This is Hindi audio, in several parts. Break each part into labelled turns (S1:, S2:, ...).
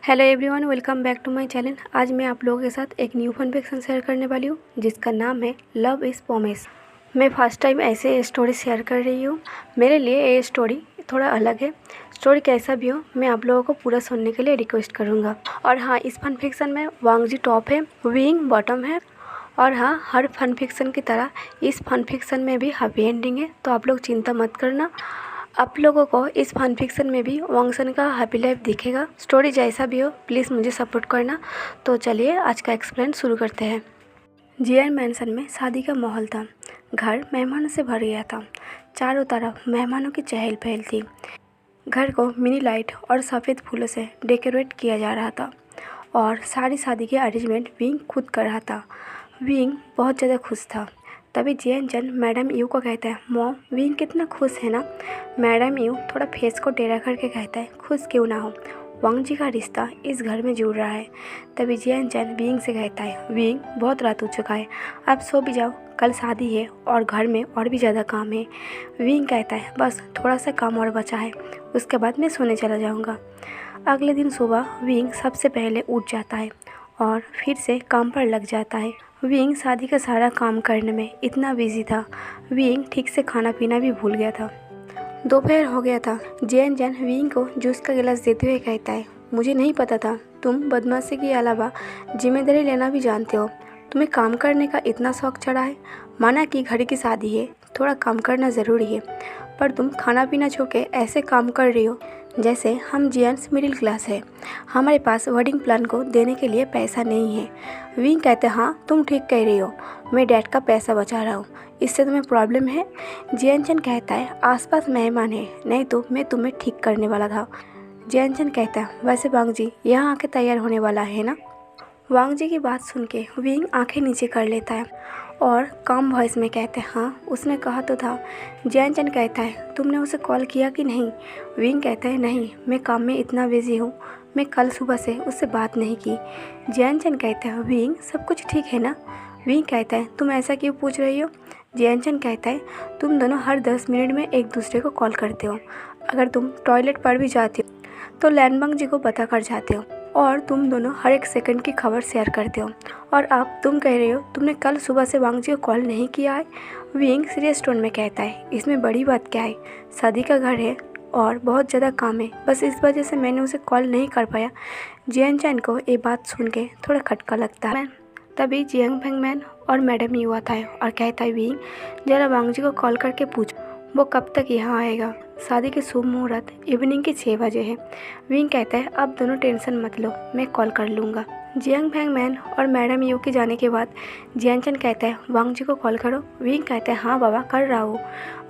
S1: Hello everyone, welcome back to my channel. आज मैं आप लोगों के साथ एक न्यू फन फिक्शन शेयर करने वाली हूँ जिसका नाम है लव इज़ प्रॉमिस। मैं फर्स्ट टाइम ऐसे स्टोरी शेयर कर रही हूँ। मेरे लिए ये स्टोरी थोड़ा अलग है। स्टोरी कैसा भी हो, मैं आप लोगों को पूरा सुनने के लिए रिक्वेस्ट करूँगा। और हाँ, इस फन फिक्शन में वांग जी टॉप है, विंग बॉटम है। और हाँ, हर फन फिक्शन की तरह इस फन फिक्शन में भी हैप्पी एंडिंग है, तो आप लोग चिंता मत करना। आप लोगों को इस फन फिक्शन में भी वांगसन का हैप्पी लाइफ दिखेगा। स्टोरी जैसा भी हो, प्लीज़ मुझे सपोर्ट करना। तो चलिए आज का एक्सप्लेन शुरू करते हैं। जियान मैंसन में शादी का माहौल था। घर मेहमानों से भर गया था। चारों तरफ मेहमानों की चहल पहल थी। घर को मिनी लाइट और सफ़ेद फूलों से डेकोरेट किया जा रहा था और सारी शादी के अरेंजमेंट विंग खुद कर रहा था। विंग बहुत ज़्यादा खुश था। तभी जियान चंद मैडम यू को कहता है, मॉम विंग कितना खुश है ना। मैडम यू थोड़ा फेस को टेढ़ा करके कहता है, खुश क्यों ना हो, वांग जी का रिश्ता इस घर में जुड़ रहा है। तभी जियान चंद विंग से कहता है, विंग बहुत रात हो चुका है, आप सो भी जाओ, कल शादी है और घर में और भी ज़्यादा काम है। विंग कहता है, बस थोड़ा सा काम और बचा है, उसके बाद मैं सोने चला जाऊँगा। अगले दिन सुबह विंग सबसे पहले उठ जाता है और फिर से काम पर लग जाता है। विंग शादी का सारा काम करने में इतना बिजी था, विंग ठीक से खाना पीना भी भूल गया था। दोपहर हो गया था। जियान चंद विंग को जूस का गिलास देते हुए कहता है, मुझे नहीं पता था तुम बदमाशी के अलावा जिम्मेदारी लेना भी जानते हो। तुम्हें काम करने का इतना शौक चढ़ा है। माना कि घर की शादी है, थोड़ा काम करना ज़रूरी है, पर तुम खाना पीना छोड़ के ऐसे काम कर रही हो जैसे हम जियंस मिडिल क्लास है। हमारे पास वेडिंग प्लान को देने के लिए पैसा नहीं है। विंग कहते हैं, हाँ तुम ठीक कह रही हो, मैं डैड का पैसा बचा रहा हूँ, इससे तुम्हें प्रॉब्लम है। जियान चंद कहता है, आसपास मेहमान है, नहीं तो मैं तुम्हें ठीक करने वाला था। जियान चंद कहता है, वैसे वांग जी यहाँ आके तैयार होने वाला है ना। वांग जी की बात सुन के विंग आंखें नीचे कर लेता है और काम वॉइस में कहते हैं, हाँ उसने कहा तो था। जियान चंद कहता है, तुमने उसे कॉल किया कि नहीं। विंग कहता है, नहीं मैं काम में इतना बिजी हूँ, मैं कल सुबह से उससे बात नहीं की। जियान चंद कहता है, विंग सब कुछ ठीक है ना। विंग कहता है, तुम ऐसा क्यों पूछ रही हो। जियान चंद कहता है, तुम दोनों हर 10 मिनट में एक दूसरे को कॉल करते हो। अगर तुम टॉयलेट पर भी जाते हो तो लैंडमार्क जी को पता कर जाते हो और तुम दोनों हर एक सेकंड की खबर शेयर करते हो। और अब तुम कह रहे हो तुमने कल सुबह से वांग जी को कॉल नहीं किया है। विंग सीरियस टोन में कहता है, इसमें बड़ी बात क्या है, शादी का घर है और बहुत ज़्यादा काम है, बस इस वजह से मैंने उसे कॉल नहीं कर पाया। जियान चैन को ये बात सुन के थोड़ा खटका लगता है। तभी जियांग फैंगमैन और मैडम यू आता है और कहता है, विंग जरा वांग जी को कॉल करके पूछ वो कब तक यहाँ आएगा। शादी के शुभ मुहूर्त इवनिंग के 6 बजे है। विंग कहता है, अब दोनों टेंशन मत लो, मैं कॉल कर लूँगा। जियांग फैंगमैन और मैडम यू के जाने के बाद जियान चंद कहता है, वांग जी को कॉल करो। विंग कहता है, हाँ बाबा कर रहा हूँ।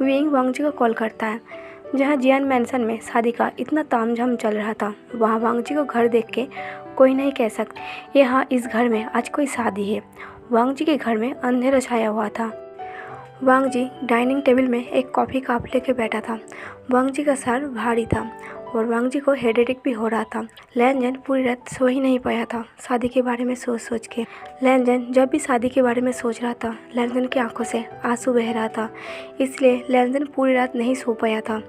S1: विंग वांग जी को कॉल करता है। जहाँ जियान मैंसन में शादी का इतना तामझाम चल रहा था, वहाँ वांग जी को घर देख के कोई नहीं कह सकता यहाँ इस घर में आज कोई शादी है। वांग जी के घर में अंधेरा छाया हुआ था। वांग जी डाइनिंग टेबल में एक कॉफ़ी कप लेके बैठा था। वांग जी का सर भारी था और वांग जी को हेडेक भी हो रहा था। लैनजन पूरी रात सो ही नहीं पाया था शादी के बारे में सोच सोच के। लैनजन जब भी शादी के बारे में सोच रहा था, लैनजन की आंखों से आंसू बह रहा था, इसलिए लैनजन पूरी रात नहीं सो पाया था।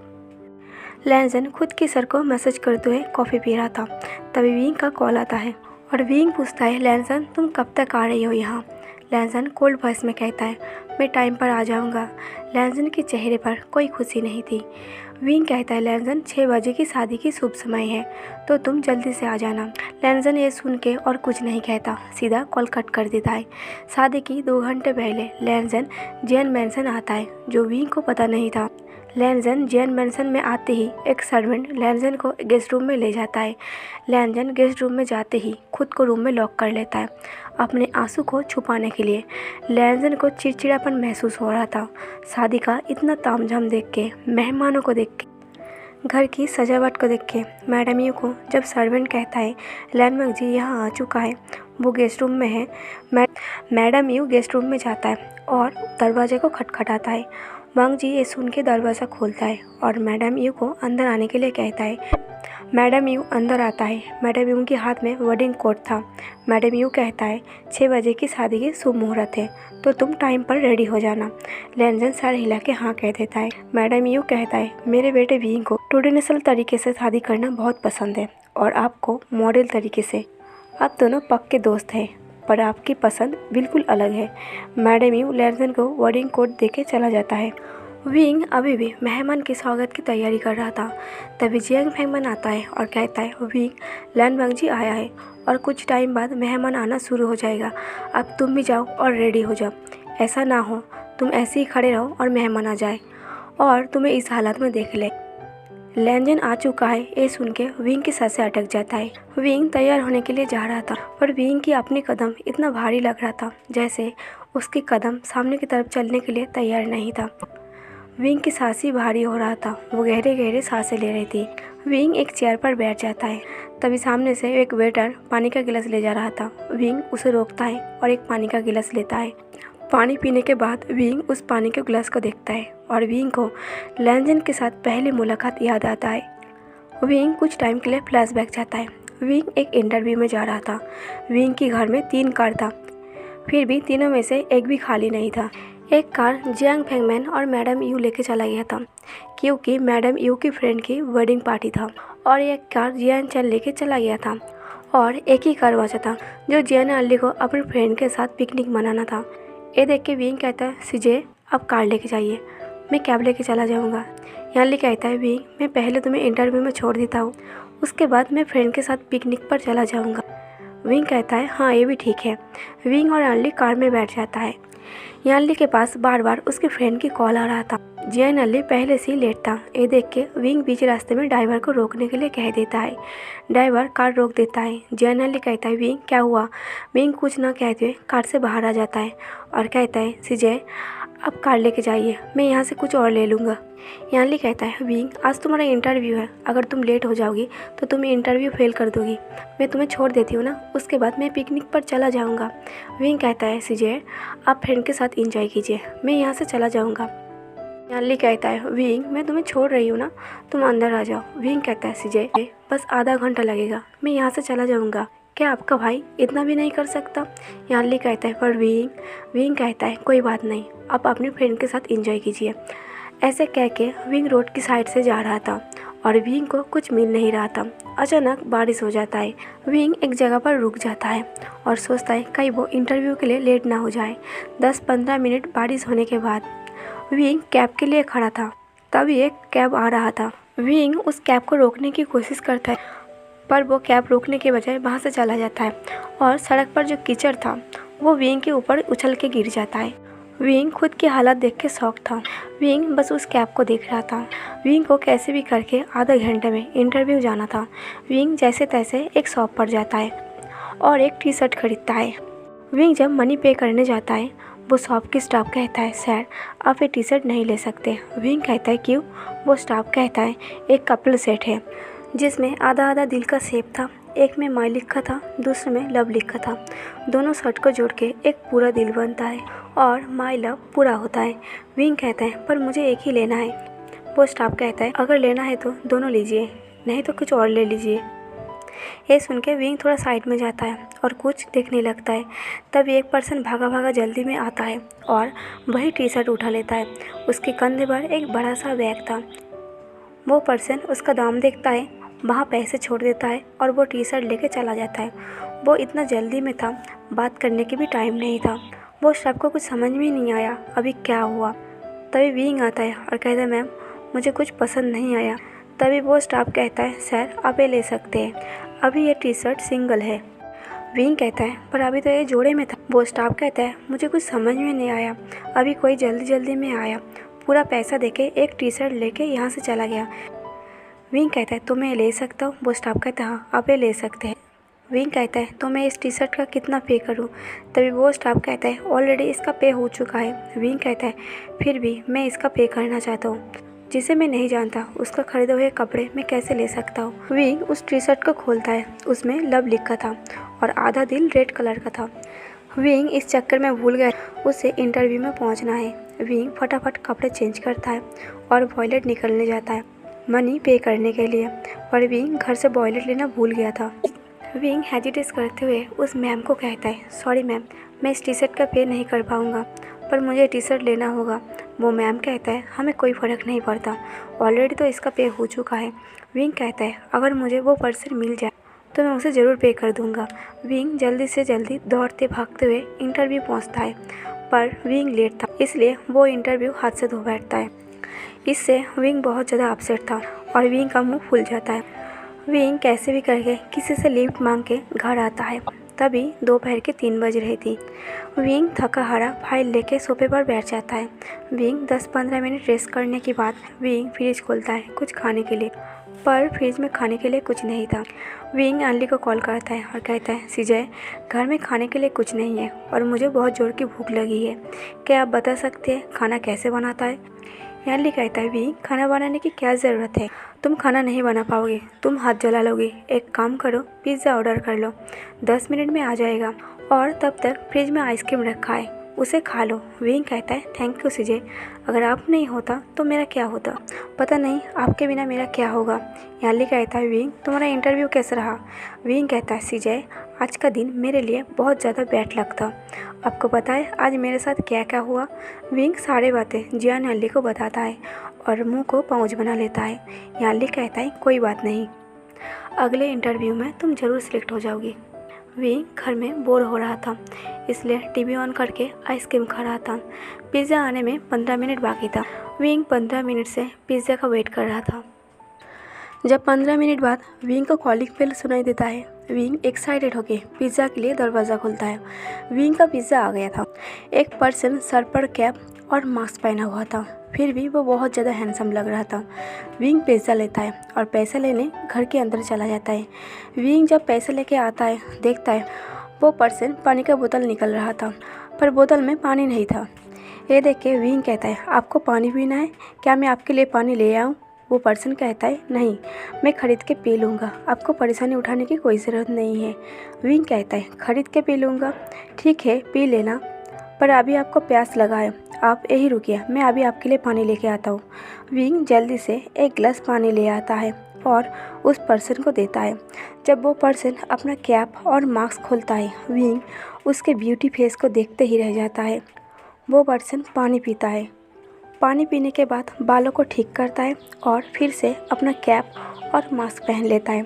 S1: लैनजन खुद के सर को मैसेज करते हुए कॉफ़ी पी रहा था। तभी विंग का कॉल आता है और विंग पूछता है, लैनजन तुम कब तक आ रही हो यहाँ। लैनजन कोल्ड वॉइस में कहता है, मैं टाइम पर आ जाऊँगा। लैनजन के चेहरे पर कोई खुशी नहीं थी। विंग कहता है, लैनजन 6 बजे की शादी की शुभ समय है, तो तुम जल्दी से आ जाना। लैनजन ये सुन के और कुछ नहीं कहता, सीधा कॉल कट कर देता है। शादी की 2 घंटे पहले लैनजन जियान मैंसन आता है, जो विंग को पता नहीं था। लैनजन जियान मैंसन में आते ही एक सर्वेंट लैनजन को गेस्ट रूम में ले जाता है। लैनजन गेस्ट रूम में जाते ही खुद को रूम में लॉक कर लेता है अपने आंसू को छुपाने के लिए। लैनजन को चिड़चिड़ापन महसूस हो रहा था। शादी का इतना तामझाम देख के, मेहमानों को देख के, घर की सजावट को देख के, मैडम यू को जब सर्वेंट कहता है, लैंडमार्क जी यहाँ आ चुका है, वो गेस्ट रूम में है। मैडम यू गेस्ट रूम में जाता है और दरवाजे को खटखटाता है। वांग जी ये सुन के दरवाज़ा खोलता है और मैडम यू को अंदर आने के लिए कहता है। मैडम यू अंदर आता है। मैडम यू के हाथ में वेडिंग कोट था। मैडम यू कहता है, 6 बजे की शादी की शुभ मुहूर्त है, तो तुम टाइम पर रेडी हो जाना। लैनजन सर हिला के हाँ कह देता है। मैडम यू कहता है, मेरे बेटे विंग को ट्रेडिशनल तरीके से शादी करना बहुत पसंद है और आपको मॉडल तरीके से। आप दोनों पक्के दोस्त हैं, पर आपकी पसंद बिल्कुल अलग है। मैडम यू लैंजन को वेडिंग कोट देके चला जाता है। विंग अभी भी मेहमान के स्वागत की तैयारी कर रहा था। तभी जियांग फैंगमैन आता है और कहता है, विंग, लैन वांगजी आया है और कुछ टाइम बाद मेहमान आना शुरू हो जाएगा। अब तुम भी जाओ और रेडी हो जाओ। ऐसा ना हो तुम ऐसे ही खड़े रहो और मेहमान आ जाए और तुम्हें इस हालत में देख ले। लैंजन आ चुका है, ये सुन के विंग की सांसें अटक जाता है। विंग तैयार होने के लिए जा रहा था, पर विंग की अपनी कदम इतना भारी लग रहा था जैसे उसकी कदम सामने की तरफ चलने के लिए तैयार नहीं था। विंग की सांसें भारी हो रहा था, वो गहरे गहरे सांसें ले रही थी। विंग एक चेयर पर बैठ जाता है। तभी सामने से एक वेटर पानी का गिलास ले जा रहा था। विंग उसे रोकता है और एक पानी का गिलास लेता है। पानी पीने के बाद विंग उस पानी के गिलास को देखता है और विंग को लैंजन के साथ पहली मुलाकात याद आता है। विंग कुछ टाइम के लिए फ्लैशबैक जाता है। विंग एक इंटरव्यू में जा रहा था। विंग के घर में 3 कार था, फिर भी तीनों में से एक भी खाली नहीं था। एक कार जियांग फैंगमैन और मैडम यू लेके चला गया था, क्योंकि मैडम यू की फ्रेंड की वेडिंग पार्टी था, और एक कार जियान चैन लेके चला गया था। और एक ही कार बचा था जो जियान अली को अपनी फ्रेंड के साथ पिकनिक मनाना था। ये देख के विंग कहता है, सीजे अब कार लेके जाइए, मैं कैब लेके चला जाऊँगा। यानली कहता है, विंग, मैं पहले तुम्हें इंटरव्यू में छोड़ देता हूँ, उसके बाद मैं फ्रेंड के साथ पिकनिक पर चला जाऊँगा। विंग कहता है, हाँ ये भी ठीक है। विंग और यानली कार में बैठ जाता है। यानली के पास बार बार उसके फ्रेंड की कॉल आ रहा था। जियान अली पहले से ही लेट था। ये देख के विंग बीच रास्ते में ड्राइवर को रोकने के लिए कह देता है। ड्राइवर कार रोक देता है। जियान अली कहता है, विंग क्या हुआ? विंग कुछ ना कहते हुए कार से बाहर आ जाता है और कहता है, सीजे अब कार लेके जाइए, मैं यहाँ से कुछ और ले लूँगा। यानली कहता है, विंग, आज तुम्हारा इंटरव्यू है, अगर तुम लेट हो जाओगी तो तुम इंटरव्यू फेल कर दोगी। मैं तुम्हें छोड़ देती हूँ ना, उसके बाद मैं पिकनिक पर चला जाऊँगा। विंग कहता है, सीजे आप फ्रेंड के साथ इंजॉय कीजिए, मैं यहाँ से चला जाऊँगा। यानली कहता है, विंग, मैं तुम्हें छोड़ रही हूँ ना, तुम अंदर आ जाओ। विंग कहता है, सीजे बस आधा घंटा लगेगा, मैं यहाँ से चला जाऊँगा, क्या आपका भाई इतना भी नहीं कर सकता? यानली कहता है, पर विंग कहता है, कोई बात नहीं, आप अपने फ्रेंड के साथ इंजॉय कीजिए। ऐसे कह के विंग रोड की साइड से जा रहा था और विंग को कुछ मिल नहीं रहा था। अचानक बारिश हो जाता है। विंग एक जगह पर रुक जाता है और सोचता है कहीं वो इंटरव्यू के लिए लेट ना हो जाए। 10-15 मिनट बारिश होने के बाद विंग कैब के लिए खड़ा था। तभी एक कैब आ रहा था। विंग उस कैब को रोकने की कोशिश करता है, पर वो कैब रोकने के बजाय वहाँ से चला जाता है और सड़क पर जो कीचड़ था वो विंग के ऊपर उछल के गिर जाता है। विंग खुद की हालत देख के शॉक था। विंग बस उस कैब को देख रहा था। विंग को कैसे भी करके आधा घंटे में इंटरव्यू जाना था। विंग जैसे तैसे एक शॉप पर जाता है और एक टी शर्ट खरीदता है। विंग जब मनी पे करने जाता है, वो शॉप की स्टाफ कहता है, सर आप ये टी शर्ट नहीं ले सकते। विंग कहता है, क्यों? वो स्टाफ कहता है, एक कपल सेट है जिसमें आधा आधा दिल का शेप था, एक में माई लिखा था, दूसरे में लव लिखा था। दोनों शर्ट को जोड़ के एक पूरा दिल बनता है और माई लव पूरा होता है। विंग कहता है, पर मुझे एक ही लेना है। वो स्टाफ कहता है, अगर लेना है तो दोनों लीजिए, नहीं तो कुछ और ले लीजिए। ये सुन के विंग थोड़ा साइड में जाता है और कुछ देखने लगता है। तब एक पर्सन भागा भागा जल्दी में आता है और वही टी शर्ट उठा लेता है। उसके कंधे पर एक बड़ा सा बैग था। वो पर्सन उसका दाम देखता है, वहाँ पैसे छोड़ देता है और वो टी शर्ट लेके चला जाता है। वो इतना जल्दी में था, बात करने की भी टाइम नहीं था। वो सबको कुछ समझ में ही नहीं आया अभी क्या हुआ। तभी विंग आता है और कहता है, मैम मुझे कुछ पसंद नहीं आया। तभी वो स्टाफ कहता है, सर आप ये ले सकते हैं, अभी ये टी शर्ट सिंगल है। विंग कहता है, पर अभी तो ये जोड़े में था। वो स्टाफ कहता है, मुझे कुछ समझ में नहीं आया, अभी कोई जल्दी में आया, पूरा पैसा देके एक टी शर्ट लेके यहाँ से चला गया। विंग कहता है, तो मैं ले सकता हूँ? वो स्टाफ कहता है, हाँ आप ये ले सकते हैं। विंग कहता है, तो मैं इस टी शर्ट का कितना पे करूँ? तभी वो स्टाफ कहता है, ऑलरेडी इसका पे हो चुका है। विंग कहता है, फिर भी मैं इसका पे करना चाहता हूँ, जिसे मैं नहीं जानता उसका खरीदे हुए कपड़े मैं कैसे ले सकता हूँ। विंग उस टी शर्ट को खोलता है, उसमें लव लिखा था और आधा दिल रेड कलर का था। विंग इस चक्कर में भूल गया उसे इंटरव्यू में पहुँचना है। विंग फटाफट कपड़े चेंज करता है और वॉलेट निकलने जाता है मनी पे करने के लिए, पर विंग घर से वॉलेट लेना भूल गया था। विंग हेजिटेट करते हुए उस मैम को कहता है, सॉरी मैम, मैं इस टी शर्ट का पे नहीं कर पाऊँगा, पर मुझे टी शर्ट लेना होगा, वो मैम कहता है हमें कोई फ़र्क नहीं पड़ता, ऑलरेडी तो इसका पे हो चुका है। विंग कहता है अगर मुझे वो पर्सन मिल जाए तो मैं उसे ज़रूर पे कर दूंगा। विंग जल्दी से जल्दी दौड़ते भागते हुए इंटरव्यू पहुंचता है, पर विंग लेट था इसलिए वो इंटरव्यू हाथ से धो बैठता है। इससे विंग बहुत ज़्यादा अपसेट था और विंग का मुंह फूल जाता है। विंग कैसे भी करके किसी से लिफ्ट मांग के घर आता है। तभी दोपहर के 3 बज रही थी। विंग थका हारा फाइल लेके सोफे पर बैठ जाता है। विंग 10-15 मिनट रेस्ट करने के बाद विंग फ्रिज खोलता है कुछ खाने के लिए, पर फ्रिज में खाने के लिए कुछ नहीं था। विंग अनली को कॉल करता है और कहता है सीजय, घर में खाने के लिए कुछ नहीं है और मुझे बहुत ज़ोर की भूख लगी है, क्या आप बता सकते हैं खाना कैसे बनाता है? अनली कहता है विंग, खाना बनाने की क्या ज़रूरत है, तुम खाना नहीं बना पाओगे, तुम हाथ जला लोगे। एक काम करो, पिज़्ज़ा ऑर्डर कर लो, 10 मिनट में आ जाएगा और तब तक फ्रिज में आइसक्रीम रखा है, उसे खा लो। विंग कहता है थैंक यू सीजय, अगर आप नहीं होता तो मेरा क्या होता, पता नहीं आपके बिना मेरा क्या होगा। अनली कहता है विंग, तुम्हारा इंटरव्यू कैसा रहा? विंग कहता है सीजय, आज का दिन मेरे लिए बहुत ज़्यादा बैड लक था, आपको पता है आज मेरे साथ क्या क्या हुआ? विंग सारी बातें जियान अनली को बताता है और मुंह को पाँच बना लेता है। अनली कहता है कोई बात नहीं, अगले इंटरव्यू में तुम ज़रूर सिलेक्ट हो जाओगी। विंग घर में बोर हो रहा था इसलिए टीवी ऑन करके आइसक्रीम खा रहा था। पिज़्ज़ा आने में 15 मिनट बाकी था। विंग 15 मिनट से पिज़्ज़ा का वेट कर रहा था। जब 15 मिनट बाद विंग को कॉलिंग बेल सुनाई देता है, विंग एक्साइटेड होकर पिज़्ज़ा के लिए दरवाज़ा खोलता है। विंग का पिज़्ज़ा आ गया था। एक पर्सन सर पर कैप और मास्क पहना हुआ था, फिर भी वो बहुत ज़्यादा हैंडसम लग रहा था। विंग पिज़्ज़ा लेता है और पैसा लेने घर के अंदर चला जाता है। विंग जब पैसा लेके आता है, देखता है वो पर्सन पानी का बोतल निकल रहा था, पर बोतल में पानी नहीं था। ये देख के विंग कहता है आपको पानी पीना है, क्या मैं आपके लिए पानी ले आऊँ? वो पर्सन कहता है नहीं, मैं ख़रीद के पी लूँगा, आपको परेशानी उठाने की कोई ज़रूरत नहीं है। विंग कहता है ख़रीद के पी लूँगा, ठीक है पी लेना, पर अभी आपको प्यास लगा है, आप यहीं रुकिए, मैं अभी आपके लिए पानी लेके आता हूँ। विंग जल्दी से एक गिलास पानी ले आता है और उस पर्सन को देता है। जब वो पर्सन अपना कैप और मास्क खोलता है, विंग उसके ब्यूटी फेस को देखते ही रह जाता है। वो पर्सन पानी पीता है। पानी पीने के बाद बालों को ठीक करता है और फिर से अपना कैप और मास्क पहन लेता है।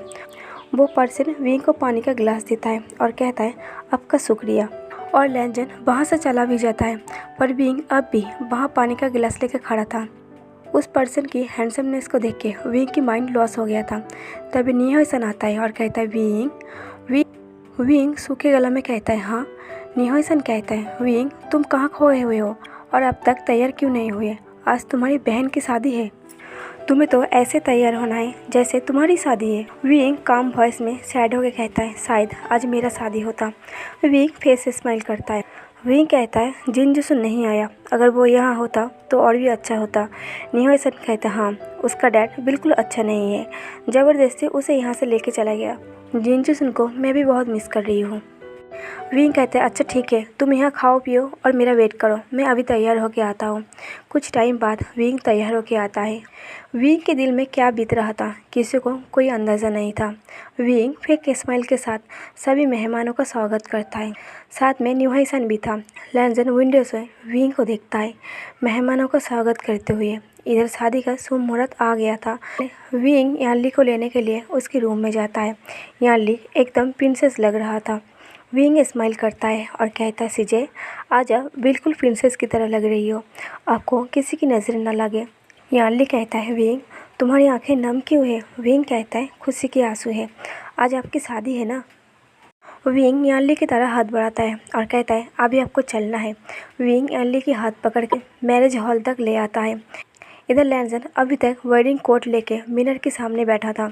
S1: वो पर्सन विंग को पानी का गिलास देता है और कहता है आपका शुक्रिया, और लैंजन वहाँ से चला भी जाता है, पर विंग अब भी वहाँ पानी का गिलास लेकर खड़ा था। उस पर्सन की हैंडसमनेस को देख के विंग की माइंड लॉस हो गया था। तभी निहोसन आता है और कहता है विंग सूखे गला में कहता है हाँ। निहोसन कहता है विंग तुम कहाँ खोए हुए हो और अब तक तैयार क्यों नहीं हुए? आज तुम्हारी बहन की शादी है, तुम्हें तो ऐसे तैयार होना है जैसे तुम्हारी शादी है। विंग काम वॉइस में सैड होकर कहता है शायद आज मेरा शादी होता। विंग फेस स्माइल करता है। विंग कहता है जिनजुसुन नहीं आया, अगर वो यहाँ होता तो और भी अच्छा होता। निहोसन कहता है हाँ, उसका डैड बिल्कुल अच्छा नहीं है, ज़बरदस्ती उसे यहाँ से लेके चला गया। जिनजुसुन को मैं भी बहुत मिस कर रही हूँ। विंग कहते हैं अच्छा ठीक है, तुम यहाँ खाओ पियो और मेरा वेट करो, मैं अभी तैयार होके आता हूँ। कुछ टाइम बाद विंग तैयार होके आता है। विंग के दिल में क्या बीत रहा था किसी को कोई अंदाज़ा नहीं था। विंग फेक स्माइल के साथ सभी मेहमानों का स्वागत करता है, साथ में निहोसन भी था। लैंजन विंडो से विंग को देखता है मेहमानों का स्वागत करते हुए। इधर शादी का शुभ मुहूर्त आ गया था। विंग यानली को लेने के लिए उसके रूम में जाता है। यानली एकदम प्रिंसेस लग रहा था। विंग स्माइल करता है और कहता है सीजे आजा, बिल्कुल प्रिंसेस की तरह लग रही हो, आपको किसी की नज़र न लगे। यानली कहता है विंग तुम्हारी आंखें नम क्यों है? विंग कहता है खुशी के आंसू है, आज आपकी शादी है ना। विंग यानली की तरह हाथ बढ़ाता है और कहता है अभी आपको चलना है। विंग यानली की हाथ पकड़ के मैरिज हॉल तक ले आता है। इधर लैंजन अभी तक वेडिंग कोट लेके मिरर के सामने बैठा था।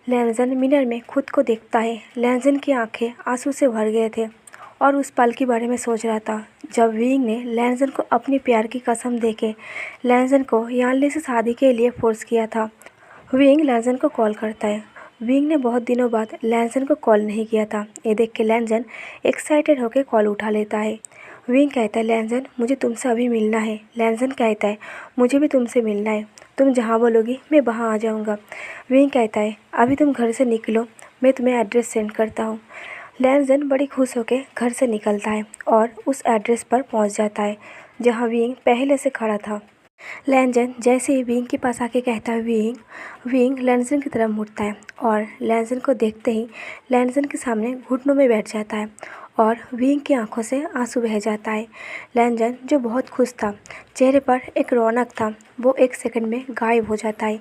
S1: लैंजन मिरर में खुद को देखता है। लैंजन की आंखें आंसू से भर गए थे और उस पल के बारे में सोच रहा था जब विंग ने लैंजन को अपनी प्यार की कसम देके लैंजन को यानली से शादी के लिए फोर्स किया था। विंग लैंजन को कॉल करता है। विंग ने बहुत दिनों बाद लैंजन को कॉल नहीं किया था। ये देख के लैंजन एक्साइटेड होकर कॉल उठा लेता है। विंग कहता है लैंजन मुझे तुमसे अभी मिलना है। लैंजन कहता है मुझे भी तुमसे मिलना है, तुम जहाँ बोलोगी मैं वहाँ आ जाऊँगा। विंग कहता है अभी तुम घर से निकलो, मैं तुम्हें एड्रेस सेंड करता हूँ। लैंजन बड़ी खुश होकर घर से निकलता है और उस एड्रेस पर पहुँच जाता है जहाँ विंग पहले से खड़ा था। लैंजन जैसे ही विंग के पास आके कहता है विंग, विंग लैंजन की तरफ मुड़ता है और लैंजन को देखते ही लैंजन के सामने घुटनों में बैठ जाता है और विंग की आंखों से आंसू बह जाता है। लैंजन जो बहुत खुश था, चेहरे पर एक रौनक था, वो एक सेकंड में गायब हो जाता है।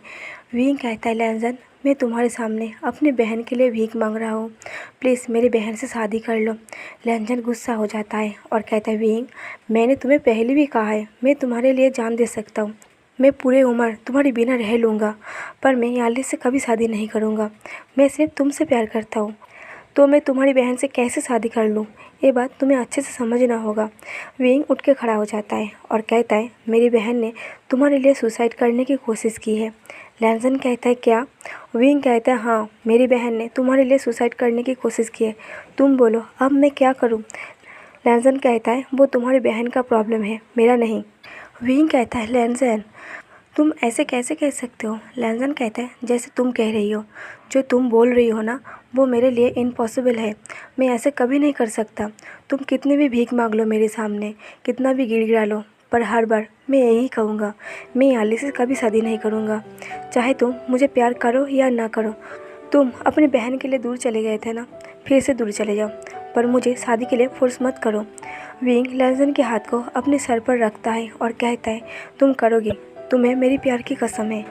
S1: विंग कहता है लैंजन, मैं तुम्हारे सामने अपनी बहन के लिए भीख मांग रहा हूँ, प्लीज़ मेरी बहन से शादी कर लो। लैंजन गुस्सा हो जाता है और कहता है विंग, मैंने तुम्हें पहले भी कहा है मैं तुम्हारे लिए जान दे सकता हूँ, मैं पूरे उम्र तुम्हारे बिना रह लूँगा, पर मैं याली से कभी शादी नहीं करूँगा। मैं सिर्फ तुमसे प्यार करता हूँ, तो मैं तुम्हारी बहन से कैसे शादी कर लूँ, ये बात तुम्हें अच्छे से समझना होगा। विंग उठ के खड़ा हो जाता है और कहता है मेरी बहन ने तुम्हारे लिए सुसाइड करने की कोशिश की है। लैंजन कहता है क्या? विंग कहता है हाँ, मेरी बहन ने तुम्हारे लिए सुसाइड करने की कोशिश की है। तुम बोलो अब मैं क्या करूँ? लैंजन कहता है वो तुम्हारी बहन का प्रॉब्लम है, मेरा नहीं। विंग कहता है लैंजन, तुम ऐसे कैसे कह सकते हो? लैंजन कहता है जैसे तुम कह रही हो, जो तुम बोल रही हो ना, वो मेरे लिए इम्पॉसिबल है, मैं ऐसे कभी नहीं कर सकता। तुम कितनी भी भीख मांग लो मेरे सामने, कितना भी गिड़गिड़ा लो, पर हर बार मैं यही कहूँगा, मैं याली से कभी शादी नहीं करूँगा, चाहे तुम मुझे प्यार करो या ना करो। तुम अपनी बहन के लिए दूर चले गए थे ना, फिर से दूर चले जाओ, पर मुझे शादी के लिए फोर्स मत करो। विंग लैंजन के हाथ को अपने सर पर रखता है और कहता है तुम करोगी, तुम्हें मेरी प्यार की कसम है।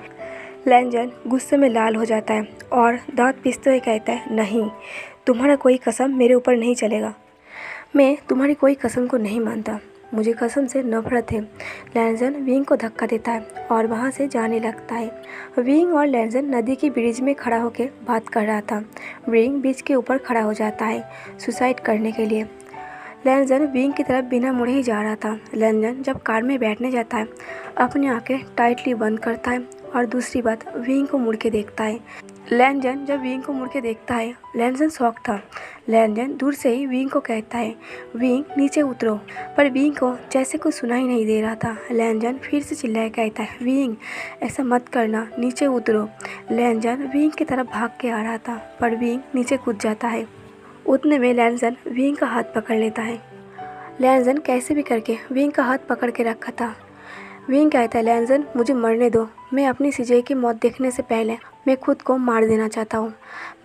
S1: लैंजन गुस्से में लाल हो जाता है और दांत पीसते हुए कहता है नहीं, तुम्हारा कोई कसम मेरे ऊपर नहीं चलेगा, मैं तुम्हारी कोई कसम को नहीं मानता, मुझे कसम से नफरत है। लैंजन विंग को धक्का देता है और वहाँ से जाने लगता है। विंग और लैंजन नदी के ब्रिज में खड़ा होकर बात कर रहा था। विंग ब्रिज के ऊपर खड़ा हो जाता है सुसाइड करने के लिए। लैंजन विंग की तरफ बिना मुड़े ही जा रहा था। लैंजन जब कार में बैठने जाता है, अपनी आंखें टाइटली बंद करता है और दूसरी बात विंग को मुड़ के देखता है। लैंजन जब विंग को मुड़ के देखता है, लैंजन शॉक था। लैंजन दूर से ही विंग को कहता है विंग नीचे उतरो, पर विंग को जैसे कुछ सुनाई नहीं दे रहा था। लैंजन फिर से चिल्लाए कहता है विंग ऐसा मत करना, नीचे उतरो। लैंजन विंग की तरफ भाग के आ रहा था, पर विंग नीचे कूद जाता है। उतने में लैंजन विंग का हाथ पकड़ लेता है। लैंजन कैसे भी करके विंग का हाथ पकड़ के रखा था। विंग कहता है लैंजन मुझे मरने दो, मैं अपनी सीजे की मौत देखने से पहले मैं खुद को मार देना चाहता हूँ,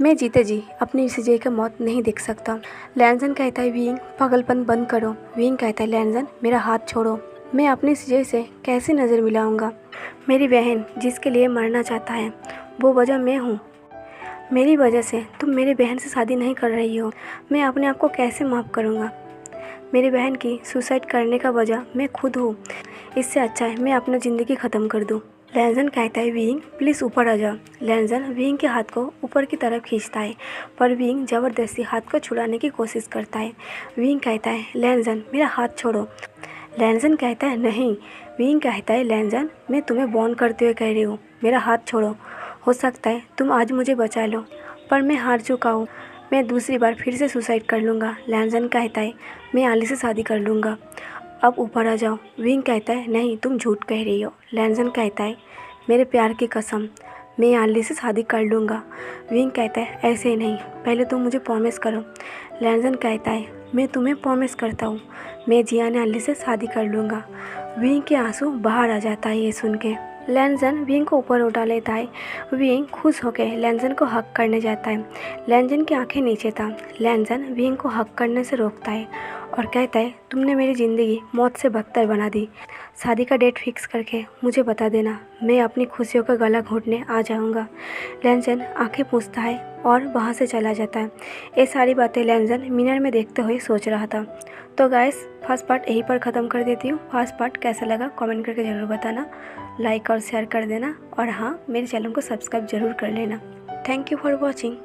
S1: मैं जीते जी अपनी सीजे की मौत नहीं देख सकता। लैंजन कहता है विंग पागलपन बंद करो। विंग कहता है लैंजन मेरा हाथ छोड़ो, मैं अपनी सीजे से कैसे नज़र मिलाऊंगा? मेरी बहन जिसके लिए मरना चाहता है वो वजह मैं हूँ, मेरी वजह से तुम मेरी बहन से शादी नहीं कर रही हो, मैं अपने आप को कैसे माफ़ करूँगा? मेरी बहन की सुसाइड करने का वजह मैं खुद हूँ, इससे अच्छा है मैं अपना ज़िंदगी ख़त्म कर दूँ। लैंजन कहता है विंग प्लीज़ ऊपर आ जाओ। लैंजन विंग के हाथ को ऊपर की तरफ खींचता है, पर विंग ज़बरदस्ती हाथ को छुड़ाने की कोशिश करता है। विंग कहता है लैंजन मेरा हाथ छोड़ो। लैंजन कहता है नहीं। विंग कहता है लैंजन मैं तुम्हें वार्न करते हुए कह रही हूँ, मेरा हाथ छोड़ो, हो सकता है तुम आज मुझे बचा लो, पर मैं हार चुका हूँ, मैं दूसरी बार फिर से सुसाइड कर लूँगा। लैंजन कहता है मैं आली से शादी कर लूँगा, अब ऊपर आ जाओ। विंग कहता है नहीं तुम झूठ कह रही हो। लैंजन कहता है मेरे प्यार की कसम, मैं आली से शादी कर लूँगा। विंग कहता है ऐसे ही नहीं, पहले तुम मुझे प्रॉमिस करो। लैंजन कहता है मैं तुम्हें प्रॉमिस करता हूँ, मैं जियान आली से शादी कर लूँगा। विंग के आंसू बाहर आ जाता है ये सुन के। लैंजन विंग को ऊपर उठा लेता है। विंग खुश होकर लैंजन को हक करने जाता है। लैंजन की आंखें नीचे था। लैंजन विंग को हक करने से रोकता है और कहता है तुमने मेरी ज़िंदगी मौत से बदतर बना दी, शादी का डेट फिक्स करके मुझे बता देना, मैं अपनी खुशियों का गला घोंटने आ जाऊंगा। लैंजन आंखें पूछता है और वहाँ से चला जाता है। ये सारी बातें लैंजन मिरर में देखते हुए सोच रहा था। तो गाइस फर्स्ट पार्ट यहीं पर ख़त्म कर देती हूँ। फर्स्ट पार्ट कैसा लगा कमेंट करके ज़रूर बताना, लाइक और शेयर कर देना, और हाँ मेरे चैनल को सब्सक्राइब ज़रूर कर लेना। Thank you for watching.